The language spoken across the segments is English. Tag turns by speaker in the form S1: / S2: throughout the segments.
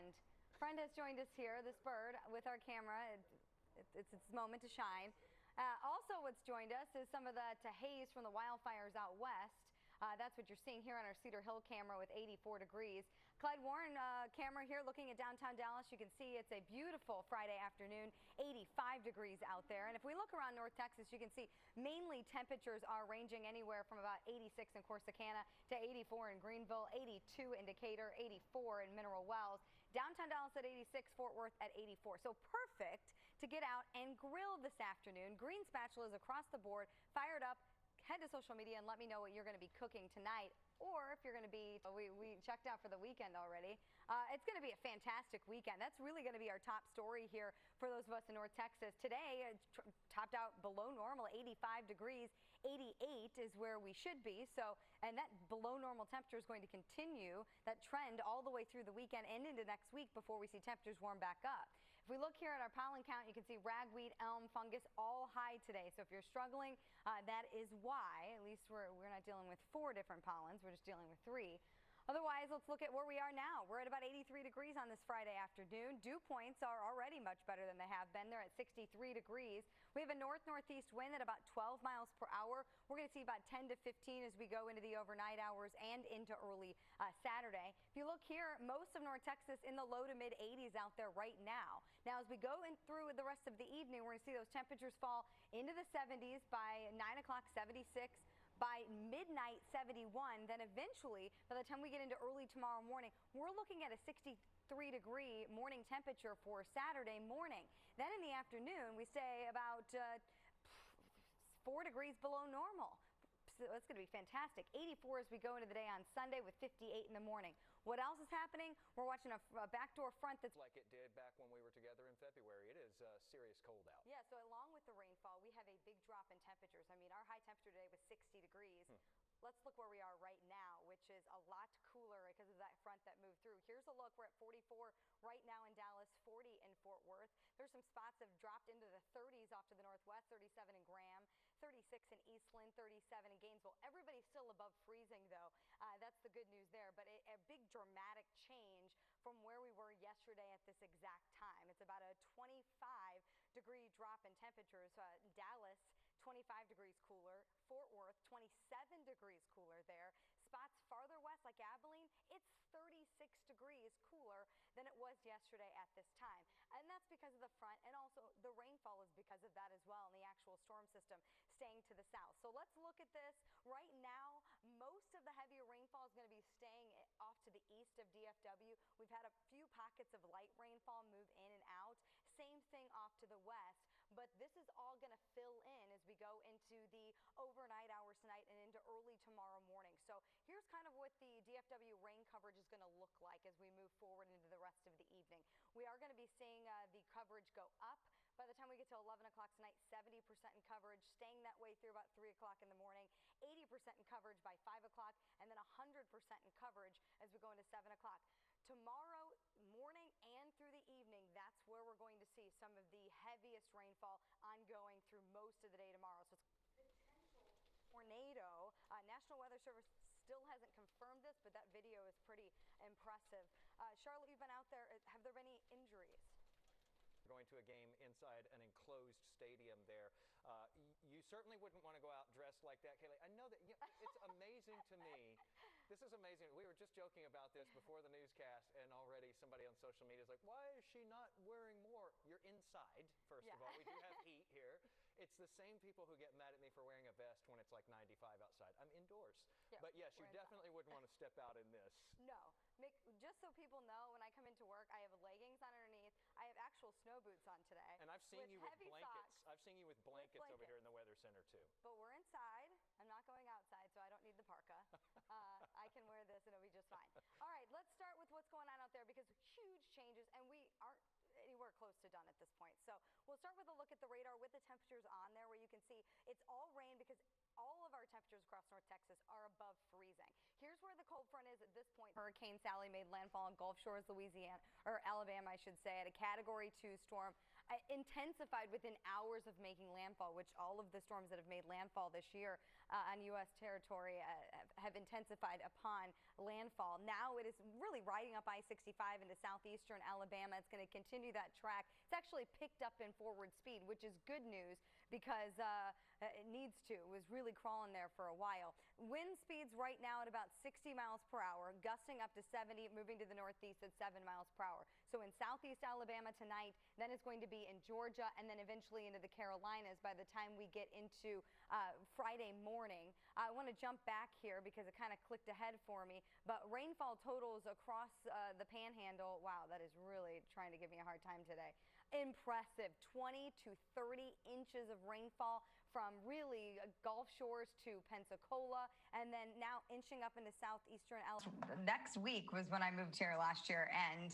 S1: friend. Friend has joined us here, this bird, with our camera. It's its moment to shine. Also, what's joined us is some of the haze from the wildfires out west. That's what you're seeing here on our Cedar Hill camera with 84 degrees. Clyde Warren camera here looking at downtown Dallas. You can see it's a beautiful Friday afternoon, 85 degrees out there. And if we look around North Texas, you can see mainly temperatures are ranging anywhere from about 86 in Corsicana to 84 in Greenville, 82 in Decatur, 84 in Mineral Wells. Downtown Dallas at 86, Fort Worth at 84. So perfect to get out and grill this afternoon. Green spatulas across the board, fired up. Head to social media and let me know what you're going to be cooking tonight, or if you're going to be, we checked out for the weekend already. It's going to be a fantastic weekend. That's really going to be our top story here for those of us in North Texas. Today, topped out below normal, 85 degrees, 88 is where we should be. So, and that below normal temperature is going to continue that trend all the way through the weekend and into next week before we see temperatures warm back up. If we look here at our pollen count, you can see ragweed, elm, fungus, all high today. So if you're struggling, that is why. At least we're not dealing with 4 different pollens. We're just dealing with 3. Otherwise, let's look at where we are now. We're at about 83 degrees on this Friday afternoon. Dew points are already much better than they have been. They're at 63 degrees. We have a north-northeast wind at about 12 miles per hour. We're going to see about 10 to 15 as we go into the overnight hours and into early Saturday. If you look here, most of North Texas in the low to mid 80s out there right now. Now, as we go in through the rest of the evening, we're going to see those temperatures fall into the 70s by 9 o'clock, 76. By midnight, 71. Then eventually, by the time we get into early tomorrow morning, we're looking at a 63-degree morning temperature for Saturday morning. Then in the afternoon, we stay about 4 degrees below normal. So it's going to be fantastic. 84 as we go into the day on Sunday with 58 in the morning. What else is happening? We're watching a backdoor front that's
S2: like it did back when we were together in February. It is serious cold out.
S1: Yeah, so along with the rainfall, we have a big drop in temperatures. I mean, our high temperature today was 60 degrees. Let's look where we are right now, which is a lot cooler because of that front that moved through. Here's a look. We're at 44 right now in Dallas, 40 in Fort Worth. There's some spots that have dropped into the 30s off to the northwest, 37 in Graham, 36 in Eastland, 37 in Gainesville. Everybody's still above freezing, though. That's the good news there, but a big dramatic change from where we were yesterday at this exact time. It's about a 25-degree drop in temperatures. Dallas, 25 degrees cooler. Fort Worth, 27 degrees cooler there. Spots farther west like Abilene, it's 36 degrees cooler than it was yesterday at this time. And that's because of the front, and also the rainfall is because of that as well, and the actual storm system staying to the south. So let's look at this. Right now, most of the heavier rainfall is going to be staying off to the east of DFW. We've had a few pockets of light rainfall move in and out. Same thing off to the west, but this is all going to fill in as we go into the overnight hours tonight and into early tomorrow morning. So here's kind of what the DFW rain coverage is going to look like as we move forward into the rest of the evening. We are going to be seeing the coverage go up. By the time we get to 11 o'clock tonight, 70% in coverage, staying that way through about 3 o'clock in the morning, 80% in coverage by 5 o'clock, and then 100% in coverage as we go into 7 o'clock. Tomorrow morning and through the evening, that's where we're going to see some of the heaviest rainfall ongoing through most of the day tomorrow. So it's tornado. National Weather Service still hasn't confirmed this, but that video is pretty impressive. Charlotte, you've been out there. Have there been any injuries?
S2: Going to a game inside an enclosed stadium there. You certainly wouldn't want to go out dressed like that, Kaylee. I know that, you know, it's amazing to me. This is amazing. We were just joking about this before the newscast, and already somebody on social media is like, why is she not wearing more? You're inside, first of all. We do have heat here. It's the same people who get mad at me for wearing a vest when it's like 95 outside. I'm indoors. Yeah, but yes, you definitely wouldn't want to step out in this.
S1: No. Just so people know, when I come into work, I have leggings on underneath. I have actual snow boots on today.
S2: And I've seen you with blankets. I've seen you with blankets over here in the Weather Center, too.
S1: But we're inside. I'm not going outside, so I don't need the parka. I can wear this and it'll be just fine. All right, let's start with what's going on out there, because huge changes, and we aren't anywhere close to done at this point. So we'll start with a look at the radar with the temperatures on there, where you can see it's all rain because all of our temperatures across North Texas are above freezing. Here's where the cold front is at this point. Hurricane Sally made landfall on Gulf Shores, Louisiana, or Alabama, I should say, at a Category 2 storm intensified within hours of making landfall, which all of the storms that have made landfall this year on U.S. territory have intensified upon landfall. Now it is really riding up I-65 into southeastern Alabama. It's going to continue that track. It's actually picked up in forward speed, which is good news because it needs to. It was really crawling there for a while. Wind speeds right now at about 60 miles per hour, gusting up to 70, moving to the northeast at 7 miles per hour. So in southeast Alabama tonight, then it's going to be in Georgia, and then eventually into the Carolinas by the time we get into Friday morning. I want to jump back here because it kind of clicked ahead for me, but rainfall totals across the panhandle, wow, that is really trying to give me a hard time today. Impressive, 20 to 30 inches of rainfall from really Gulf Shores to Pensacola, and then now inching up into southeastern Alabama. Next week was when I moved here last year, and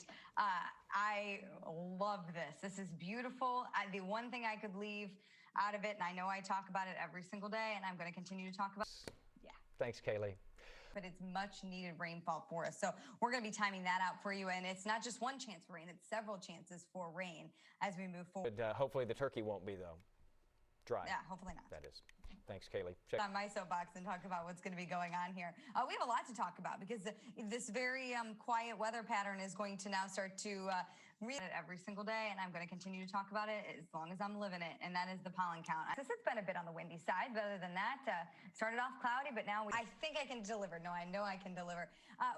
S1: I love this. This is beautiful. The one thing I could leave out of it, and I know I talk about it every single day, and I'm going to continue to talk about it. Yeah.
S2: Thanks, Kaylee.
S1: But it's much needed rainfall for us. So we're going to be timing that out for you. And it's not just one chance for rain, it's several chances for rain as we move forward.
S2: But, hopefully the turkey won't be, though, dry.
S1: Yeah, hopefully not.
S2: That is. Thanks, Kaylee.
S1: On my soapbox and talk about what's going to be going on here. We have a lot to talk about because this very quiet weather pattern is going to now start to read it every single day, and I'm going to continue to talk about it as long as I'm living it, and that is the pollen count. This has been a bit on the windy side, but other than that, started off cloudy, but now I think I can deliver. No, I know I can deliver.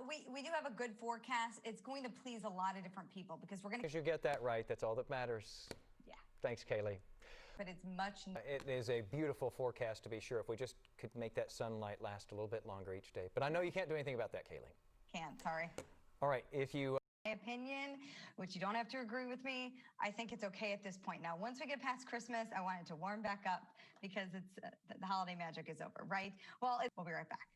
S1: We do have a good forecast. It's going to please a lot of different people because we're going to...
S2: As you get that right, that's all that matters.
S1: Yeah.
S2: Thanks, Kaylee.
S1: But it's much...
S2: It is a beautiful forecast, to be sure, if we just could make that sunlight last a little bit longer each day. But I know you can't do anything about that, Kaylee.
S1: Can't, sorry.
S2: All right, if you...
S1: My opinion, which you don't have to agree with me, I think it's okay at this point. Now, once we get past Christmas, I want it to warm back up because it's the holiday magic is over, right? Well, we'll be right back.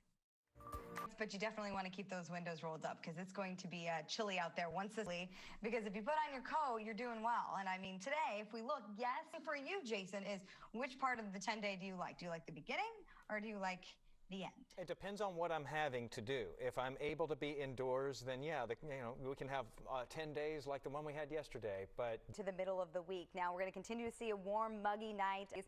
S1: But you definitely want to keep those windows rolled up because it's going to be chilly out there once this week. Because if you put on your coat, you're doing well. And I mean, today, if we look, yes, for you, Jason, is which part of the 10-day do you like? Do you like the beginning or do you like the end?
S2: It depends on what I'm having to do. If I'm able to be indoors, then yeah, we can have 10 days like the one we had yesterday. But
S1: to the middle of the week. Now we're going to continue to see a warm, muggy night. It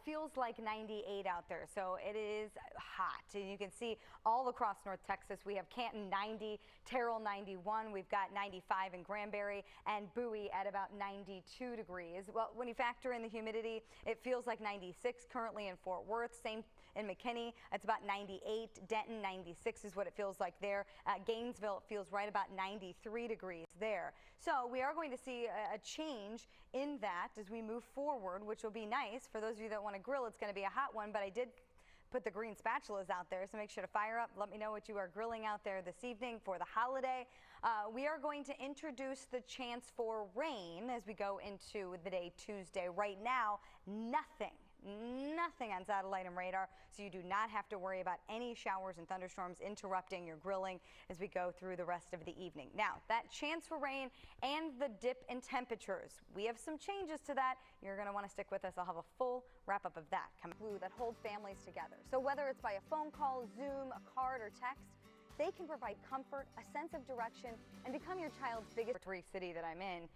S1: feels like 98 out there, so it is hot. And you can see all across North Texas. We have Canton 90, Terrell 91. We've got 95 in Granbury and Bowie at about 92 degrees. Well, when you factor in the humidity, it feels like 96 currently in Fort Worth. Same in McKinney, it's about 98. Denton, 96 is what it feels like there. Gainesville, it feels right about 93 degrees there. So we are going to see a change in that as we move forward, which will be nice. For those of you that want to grill, it's going to be a hot one, but I did put the green spatulas out there, so make sure to fire up. Let me know what you are grilling out there this evening for the holiday. We are going to introduce the chance for rain as we go into the day Tuesday. Right now, nothing on satellite and radar, so you do not have to worry about any showers and thunderstorms interrupting your grilling as we go through the rest of the evening. Now, that chance for rain and the dip in temperatures, we have some changes to that. You're going to want to stick with us. I'll have a full wrap-up of that coming that hold families together. So whether it's by a phone call, Zoom, a card, or text, they can provide comfort, a sense of direction, and become your child's biggest city that I'm in.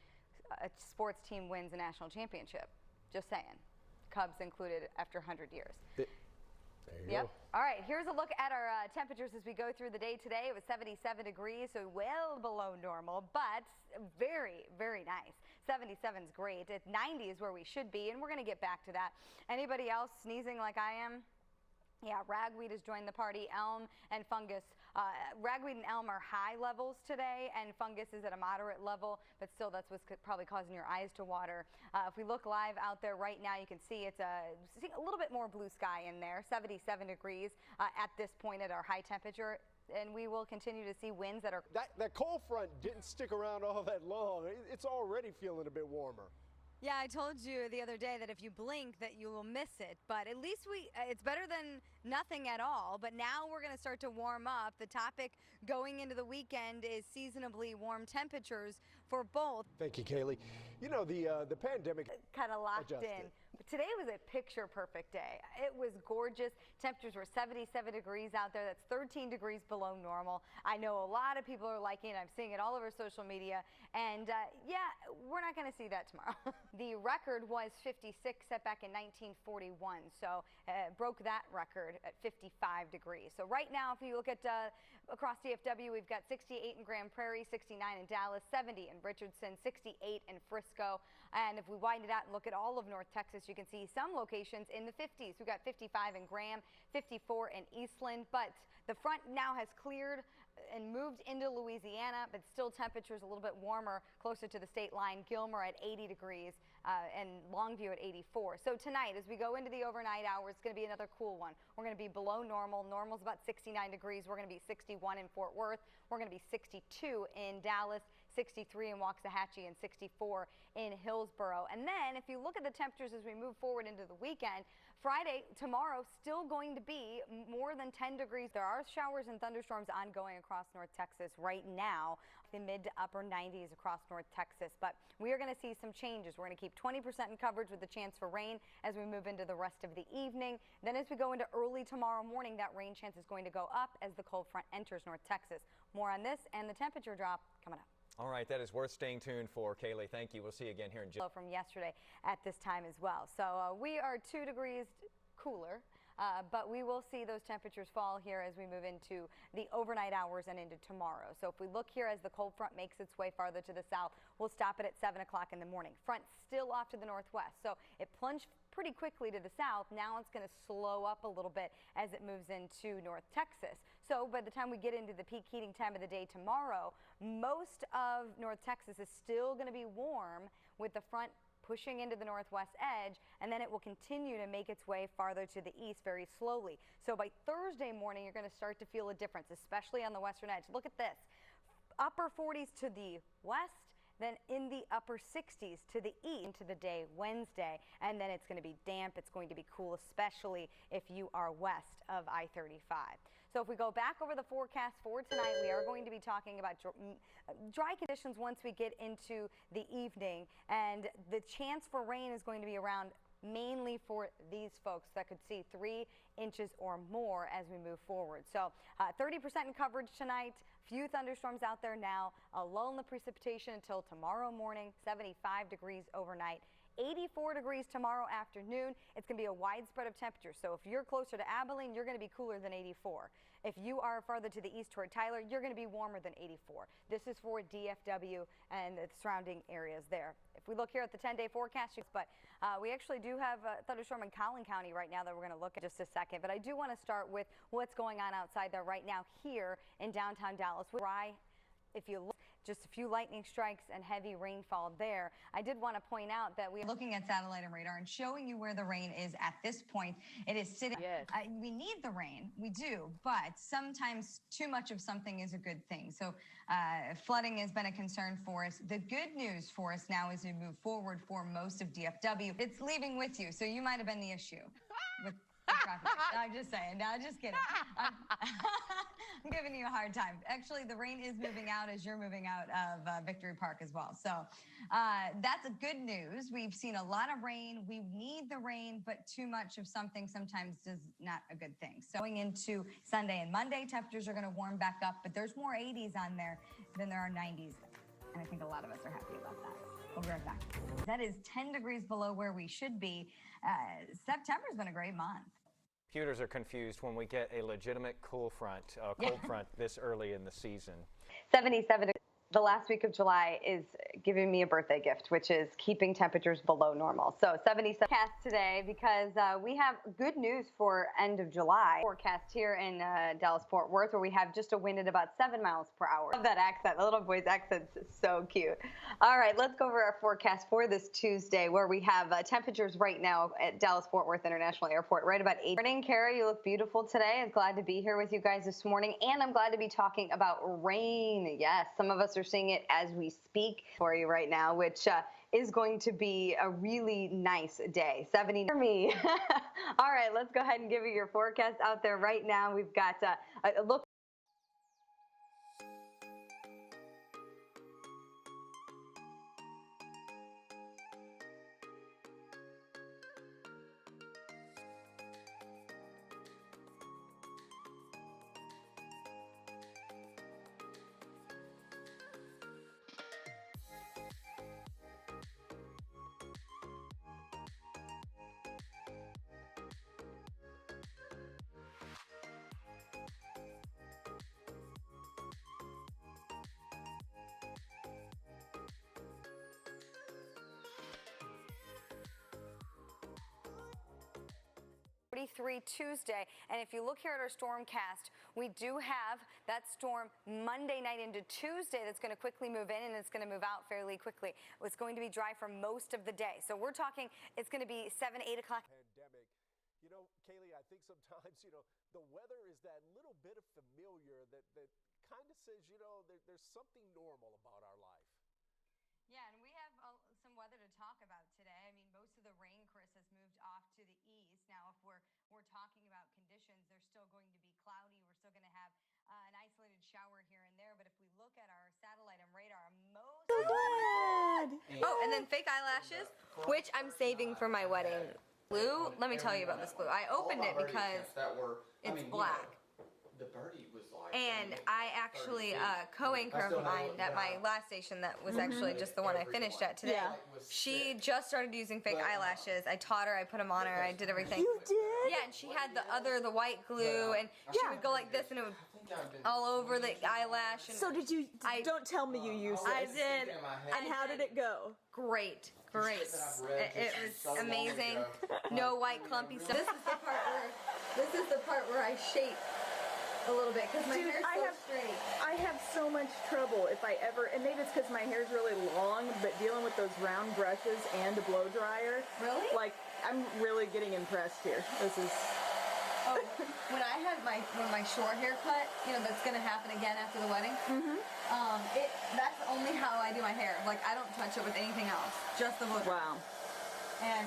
S1: A sports team wins a national championship. Just saying. Cubs included after 100 years.
S3: There you go.
S1: All right, here's a look at our temperatures as we go through the day today. It was 77 degrees, so well below normal, but very, very nice. 77 is great. 90 is where we should be, and we're going to get back to that. Anybody else sneezing like I am? Yeah, ragweed has joined the party. Elm and fungus. Ragweed and elm are high levels today, and fungus is at a moderate level, but still that's what's probably causing your eyes to water. If we look live out there right now, you can see it's a little bit more blue sky in there, 77 degrees at this point at our high temperature. And we will continue to see winds that are...
S3: That cold front didn't stick around all that long. It's already feeling a bit warmer.
S1: Yeah, I told you the other day that if you blink that you will miss it, but at least it's better than nothing at all. But now we're going to start to warm up. The topic going into the weekend is seasonably warm temperatures for both.
S3: Thank you, Kaylee. You know, the pandemic
S1: kind of locked
S3: adjusted.
S1: in. Today was a picture perfect day. It was gorgeous. Temperatures were 77 degrees out there. That's 13 degrees below normal. I know a lot of people are liking it. I'm seeing it all over social media. And yeah, we're not going to see that tomorrow. The record was 56 set back in 1941. So broke that record at 55 degrees. So right now, if you look at across DFW, we've got 68 in Grand Prairie, 69 in Dallas, 70 in Richardson, 68 in Frisco. And if we widen it out and look at all of North Texas, you can see some locations in the 50s. We've got 55 in Graham, 54 in Eastland, but the front now has cleared and moved into Louisiana, but still temperatures a little bit warmer closer to the state line. Gilmer at 80 degrees and Longview at 84. So tonight, as we go into the overnight hours, it's going to be another cool one. We're going to be below normal. Normal's about 69 degrees. We're going to be 61 in Fort Worth. We're going to be 62 in Dallas, 63 in Waxahachie, and 64 in Hillsboro. And then if you look at the temperatures as we move forward into the weekend, Friday, tomorrow, still going to be more than 10 degrees. There are showers and thunderstorms ongoing across North Texas right now, the mid to upper 90s across North Texas. But we are going to see some changes. We're going to keep 20% in coverage with a chance for rain as we move into the rest of the evening. Then as we go into early tomorrow morning, that rain chance is going to go up as the cold front enters North Texas. More on this and the temperature drop coming up.
S2: All right, that is worth staying tuned for, Kaylee. Thank you. We'll see you again here in just
S1: from yesterday at this time as well. So we are 2 degrees cooler, but we will see those temperatures fall here as we move into the overnight hours and into tomorrow. So if we look here as the cold front makes its way farther to the south, we'll stop it at 7 o'clock in the morning. Front still off to the northwest, so it plunged pretty quickly to the south. Now it's going to slow up a little bit as it moves into North Texas. So by the time we get into the peak heating time of the day tomorrow, most of North Texas is still going to be warm with the front pushing into the northwest edge, and then it will continue to make its way farther to the east very slowly. So by Thursday morning, you're going to start to feel a difference, especially on the western edge. Look at this. Upper 40s to the west, then in the upper 60s to the east into the day Wednesday, and then it's going to be damp. It's going to be cool, especially if you are west of I-35. So if we go back over the forecast for tonight, we are going to be talking about dry conditions once we get into the evening, and the chance for rain is going to be around mainly for these folks that could see 3 inches or more as we move forward. So 30% in coverage tonight, few thunderstorms out there now, a lull in the precipitation until tomorrow morning, 75 degrees overnight. 84 degrees tomorrow afternoon. It's going to be a wide spread of temperature. So if you're closer to Abilene, you're going to be cooler than 84. If you are farther to the east toward Tyler, you're going to be warmer than 84. This is for DFW and the surrounding areas there. If we look here at the 10-day forecast, but we actually do have a thunderstorm in Collin County right now that we're going to look at just a second. But I do want to start with what's going on outside there right now here in downtown Dallas. Dry. If you look, just a few lightning strikes and heavy rainfall there. I did want to point out that we're
S4: looking at satellite and radar and showing you where the rain is at this point. It is sitting.
S1: Yes.
S4: We need the rain, we do, but sometimes too much of something is a good thing. So flooding has been a concern for us. The good news for us now as we move forward for most of DFW, it's leaving with you. So you might have been the issue with the traffic. No, I'm just saying. No, just kidding. I'm giving you a hard time. Actually, the rain is moving out as you're moving out of Victory Park as well. So that's good news. We've seen a lot of rain. We need the rain, but too much of something sometimes is not a good thing. So going into Sunday and Monday, temperatures are going to warm back up, but there's more 80s on there than there are 90s. And I think a lot of us are happy about that. We'll be right back. That is 10 degrees below where we should be. September's been a great month.
S2: computers are confused when we get a legitimate cold front this early in the season.
S1: 77. The last week of July is giving me a birthday gift, which is keeping temperatures below normal. So 77 forecast today because we have good news for end of July. Forecast here in Dallas-Fort Worth where we have just a wind at about 7 miles per hour. Love that accent. The little boy's accent's so cute. All right, let's go over our forecast for this Tuesday where we have temperatures right now at Dallas-Fort Worth International Airport right about 8. Morning, Kara, you look beautiful today. I'm glad to be here with you guys this morning, and I'm glad to be talking about rain. Yes, some of us are seeing it as we speak for you right now, which is going to be a really nice day. 70 for me. All right, let's go ahead and give you your forecast out there right now. We've got a look. 43 Tuesday. And if you look here at our stormcast, we do have that storm Monday night into Tuesday that's going to quickly move in, and it's going to move out fairly quickly. It's going to be dry for most of the day. So we're talking it's going to be 7, 8 o'clock.
S3: Pandemic. You know, Kaylee, I think sometimes, the weather is that little bit of familiar that kind of says, there's something normal about our life.
S4: Yeah, and we have some weather to talk about today. I mean, most of the rain, Chris, has moved off to the east. Now, if we're talking about conditions, they're still going to be cloudy. We're still going to have an isolated shower here and there. But if we look at our satellite and radar, most
S1: Oh, and then fake eyelashes, which I'm saving for my wedding. Glue, let me tell you about this glue. I opened it because it's black.
S5: The birdie was like,
S1: And I actually, co-anchor of mine at my last station that was actually just the one I finished at today. She just started using fake eyelashes. I taught her, I put them on her, I did everything.
S6: You did?
S1: Yeah, and she had the white glue, and she would go like this, and it would all over the eyelash. And
S6: So did you, don't tell me you used this.
S1: I did.
S6: And how did it go?
S1: Great. It was amazing. No white clumpy stuff. This is the part where I shape a little bit because my hair's so straight.
S6: I have so much trouble if I ever, and maybe it's because my hair's really long, but dealing with those round brushes and a blow dryer.
S1: Really?
S6: Like, I'm really getting impressed here. This is...
S1: Oh, when I had my short haircut, that's gonna happen again after the wedding. That's only how I do my hair. Like, I don't touch it with anything else, just the blow dryer.
S6: Wow.
S1: And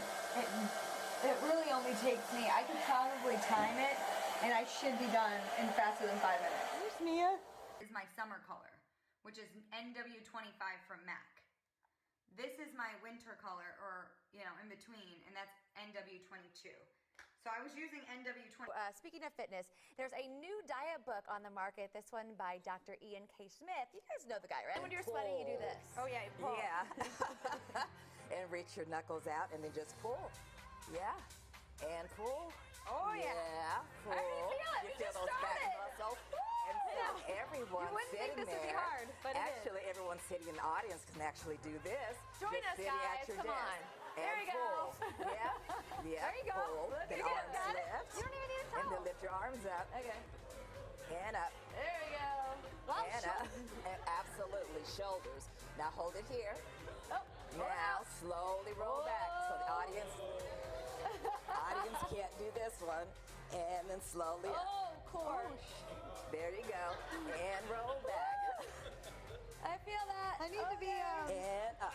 S1: it really only takes me. I could probably time it, and I should be done in faster than 5 minutes.
S6: There's Mia.
S1: Is my summer color, which is NW25 from MAC. This is my winter color, or in between, and that's NW22. So I was using NW20.
S7: Speaking of fitness, there's a new diet book on the market. This one by Dr. Ian K. Smith. You guys know the guy, right? When you're sweating, you do this.
S1: Oh yeah, you pull.
S8: Yeah. And reach your knuckles out and then just pull. Yeah. And pull.
S1: Oh yeah.
S8: Yeah. Pull.
S1: I already feel it.
S8: You
S1: We
S8: feel
S1: just
S8: those back
S1: started.
S8: muscles. And so everyone
S1: You wouldn't think
S8: sitting
S1: this would be
S8: there.
S1: hard, but it is.
S8: Actually, everyone sitting in the audience can actually do this.
S1: Join
S8: just
S1: us,
S8: sitting
S1: guys.
S8: at your
S1: Come
S8: desk.
S1: on. There
S8: And
S1: you go.
S8: pull. Yeah. Yeah.
S1: There you go.
S8: Pull.
S1: Look,
S8: Then
S1: you got
S8: arms
S1: it.
S8: lift.
S1: You don't even need a
S8: And
S1: towel.
S8: then lift your arms up.
S1: Okay.
S8: And up.
S1: There we go. Well,
S8: And up. And absolutely. Shoulders. Now hold it here.
S1: Oh,
S8: Now slowly roll back. So the audience can't do this one. And then slowly up.
S1: Oh, core.
S8: There you go. And roll back.
S1: I feel that. I need to be.
S8: And up.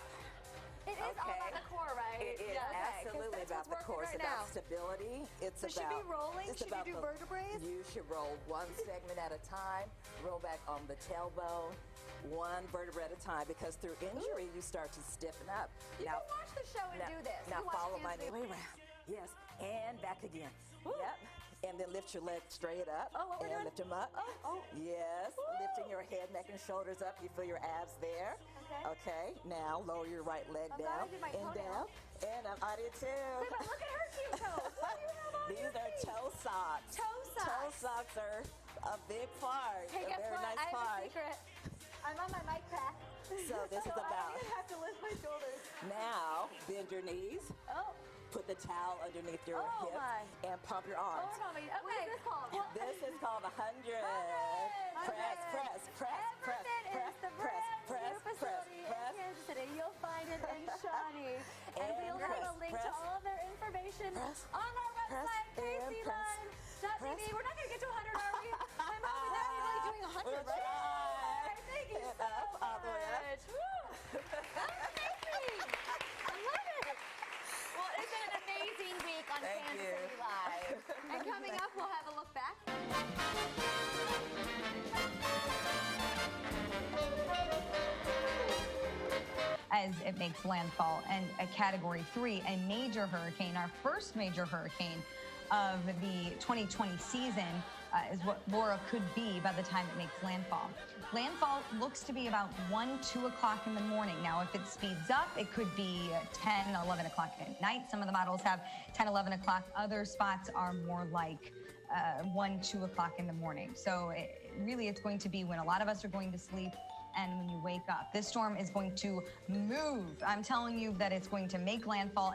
S1: It is all about the core, right?
S8: It is absolutely about the core. It's about stability. It's
S1: So should
S8: about
S1: be rolling?
S8: it's
S1: Should you
S8: about
S1: do
S8: the-
S1: vertebrae?
S8: You should roll one segment at a time. Roll back on the tailbone, one vertebra at a time, because through injury you start to stiffen up.
S1: You can watch the show and do this.
S8: Now
S1: You watch
S8: follow my
S1: Nancy.
S8: way around. Yes, and back again. Yep. And then lift your legs straight up.
S1: Oh, what we're
S8: and
S1: doing?
S8: lift them up.
S1: Oh.
S8: Yes. Lifting your head, neck, and shoulders up. You feel your abs there. Okay. Now lower your right leg
S1: I'm glad I
S8: down
S1: did my
S8: and
S1: toenail.
S8: down. And I did too.
S1: But look at her cute toes. What do you have on
S8: These
S1: your
S8: are
S1: feet?
S8: toe socks.
S1: Toe socks.
S8: Toe socks are a big part.
S1: Hey,
S8: a
S1: guess
S8: very
S1: what?
S8: nice
S1: I have
S8: part.
S1: a secret. I'm on my mic pack.
S8: So this is
S1: I
S8: about.
S1: don't even have to lift my shoulders.
S8: Now bend your knees.
S1: Oh.
S8: Put the towel underneath your
S1: Oh,
S8: hips
S1: my.
S8: and pump your arms.
S1: Hold on. Okay. What is this called?
S8: This is called 100. Press, press, press, press,
S1: Everton
S8: press,
S1: is the
S8: press,
S1: brand
S8: press,
S1: new
S8: press,
S1: facility
S8: press.
S1: in Kansas City. You'll find it in Shawnee. And we'll
S8: press,
S1: have a link to
S8: press,
S1: all of their information
S8: press,
S1: on our
S8: press,
S1: website,
S8: and press,
S1: KCLive.tv. We're not going to get to 100, are we? My mom is not really doing 100,
S8: We'll
S1: right?
S8: try.
S1: All right, thank you
S8: And
S1: so
S8: up, all the way up.
S1: much. Woo. Amazing. I love it. Well, it's been an amazing week on
S8: Thank
S1: Kansas
S8: you.
S1: City Live. And coming up, we'll have a look back.
S4: As it makes landfall, and a Category 3, a major hurricane, our first major hurricane of the 2020 season, is what Laura could be by the time it makes landfall. Landfall looks to be about 1, 2 o'clock in the morning. Now, if it speeds up, it could be 10, 11 o'clock at night. Some of the models have 10, 11 o'clock. Other spots are more like 1, 2 o'clock in the morning. So really, it's going to be when a lot of us are going to sleep and when you wake up. This storm is going to move. I'm telling you that it's going to make landfall.